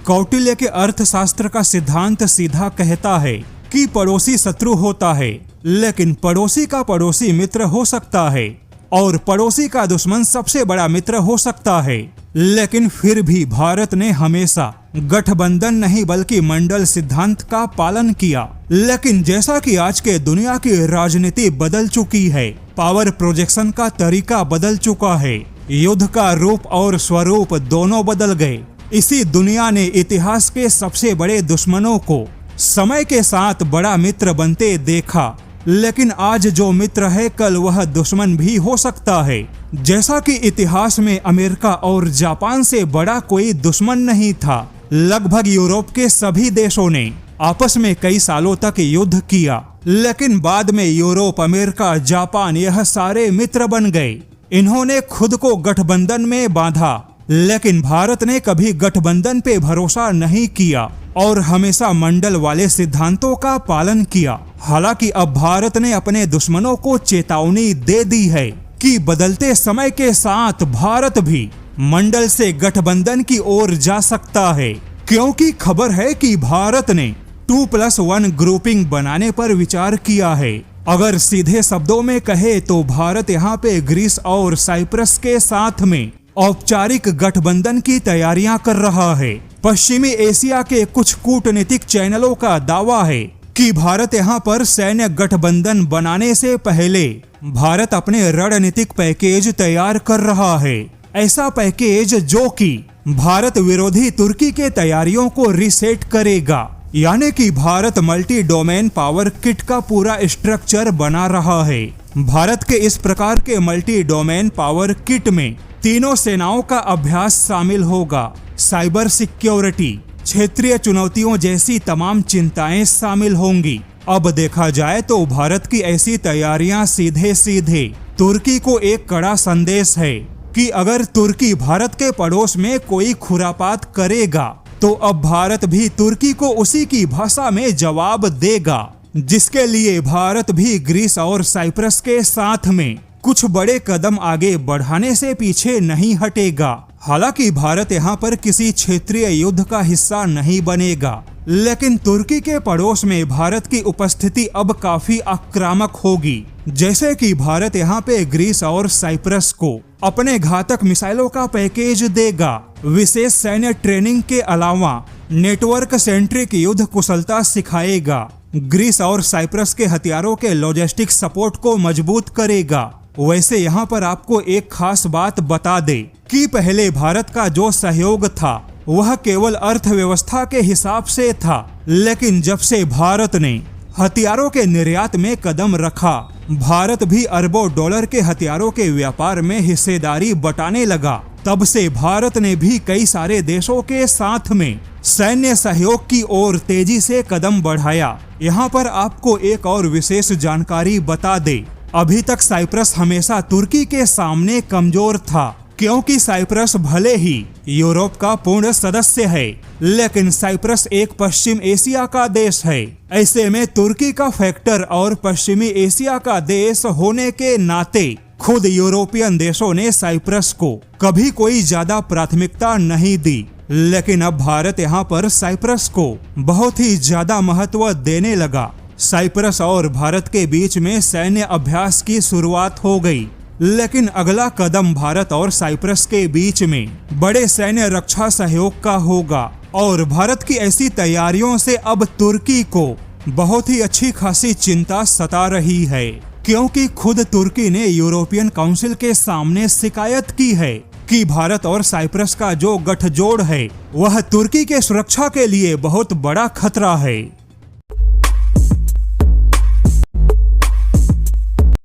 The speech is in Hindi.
कौटिल्य के अर्थशास्त्र का सिद्धांत सीधा कहता है कि पड़ोसी शत्रु होता है, लेकिन पड़ोसी का पड़ोसी मित्र हो सकता है और पड़ोसी का दुश्मन सबसे बड़ा मित्र हो सकता है। लेकिन फिर भी भारत ने हमेशा गठबंधन नहीं बल्कि मंडल सिद्धांत का पालन किया। लेकिन जैसा कि आज के दुनिया की राजनीति बदल चुकी है, पावर प्रोजेक्शन का तरीका बदल चुका है, युद्ध का रूप और स्वरूप दोनों बदल गए। इसी दुनिया ने इतिहास के सबसे बड़े दुश्मनों को समय के साथ बड़ा मित्र बनते देखा। लेकिन आज जो मित्र है कल वह दुश्मन भी हो सकता है। जैसा कि इतिहास में अमेरिका और जापान से बड़ा कोई दुश्मन नहीं था। लगभग यूरोप के सभी देशों ने आपस में कई सालों तक युद्ध किया, लेकिन बाद में यूरोप, अमेरिका, जापान यह सारे मित्र बन गए। इन्होंने खुद को गठबंधन में बांधा, लेकिन भारत ने कभी गठबंधन पे भरोसा नहीं किया और हमेशा मंडल वाले सिद्धांतों का पालन किया। हालांकि अब भारत ने अपने दुश्मनों को चेतावनी दे दी है कि बदलते समय के साथ भारत भी मंडल से गठबंधन की ओर जा सकता है, क्योंकि खबर है कि भारत ने 2+1 ग्रुपिंग बनाने पर विचार किया है। अगर सीधे शब्दों में कहे तो भारत यहाँ पे ग्रीस और साइप्रस के साथ में औपचारिक गठबंधन की तैयारियां कर रहा है। पश्चिमी एशिया के कुछ कूटनीतिक चैनलों का दावा है कि भारत यहाँ पर सैन्य गठबंधन बनाने से पहले भारत अपने रणनीतिक पैकेज तैयार कर रहा है। ऐसा पैकेज जो कि भारत विरोधी तुर्की के तैयारियों को रिसेट करेगा, यानी कि Bharat multi domain power kit का पूरा स्ट्रक्चर बना रहा है। भारत के इस प्रकार के मल्टी डोमेन पावर किट में तीनों सेनाओं का अभ्यास शामिल होगा। साइबर सिक्योरिटी, क्षेत्रीय चुनौतियों जैसी तमाम चिंताएं शामिल होंगी। अब देखा जाए तो भारत की ऐसी तैयारियां सीधे सीधे तुर्की को एक कड़ा संदेश है कि अगर तुर्की भारत के पड़ोस में कोई खुरापात करेगा तो अब भारत भी तुर्की को उसी की भाषा में जवाब देगा, जिसके लिए भारत भी ग्रीस और साइप्रस के साथ में कुछ बड़े कदम आगे बढ़ाने से पीछे नहीं हटेगा। हालांकि भारत यहाँ पर किसी क्षेत्रीय युद्ध का हिस्सा नहीं बनेगा, लेकिन तुर्की के पड़ोस में भारत की उपस्थिति अब काफी आक्रामक होगी। जैसे कि भारत यहाँ पे ग्रीस और साइप्रस को अपने घातक मिसाइलों का पैकेज देगा, विशेष सैन्य ट्रेनिंग के अलावा नेटवर्क सेंट्रिक युद्ध कुशलता सिखाएगा, ग्रीस और साइप्रस के हथियारों के लॉजिस्टिक सपोर्ट को मजबूत करेगा। वैसे यहाँ पर आपको एक खास बात बता दे कि पहले भारत का जो सहयोग था वह केवल अर्थव्यवस्था के हिसाब से था, लेकिन जब से भारत ने हथियारों के निर्यात में कदम रखा, भारत भी अरबों डॉलर के हथियारों के व्यापार में हिस्सेदारी बटाने लगा। तब से भारत ने भी कई सारे देशों के साथ में सैन्य सहयोग की ओर तेजी से कदम बढ़ाया। यहाँ पर आपको एक और विशेष जानकारी बता दे, अभी तक साइप्रस हमेशा तुर्की के सामने कमजोर था, क्योंकि साइप्रस भले ही यूरोप का पूर्ण सदस्य है, लेकिन साइप्रस एक पश्चिम एशिया का देश है। ऐसे में तुर्की का फैक्टर और पश्चिमी एशिया का देश होने के नाते खुद यूरोपियन देशों ने साइप्रस को कभी कोई ज्यादा प्राथमिकता नहीं दी, लेकिन अब भारत यहाँ पर साइप्रस को बहुत ही ज्यादा महत्व देने लगा। साइप्रस और भारत के बीच में सैन्य अभ्यास की शुरुआत हो गई, लेकिन अगला कदम भारत और साइप्रस के बीच में बड़े सैन्य रक्षा सहयोग का होगा। और भारत की ऐसी तैयारियों से अब तुर्की को बहुत ही अच्छी खासी चिंता सता रही है, क्योंकि खुद तुर्की ने यूरोपियन काउंसिल के सामने शिकायत की है कि भारत और साइप्रस का जो गठजोड़ है वह तुर्की के सुरक्षा के लिए बहुत बड़ा खतरा है।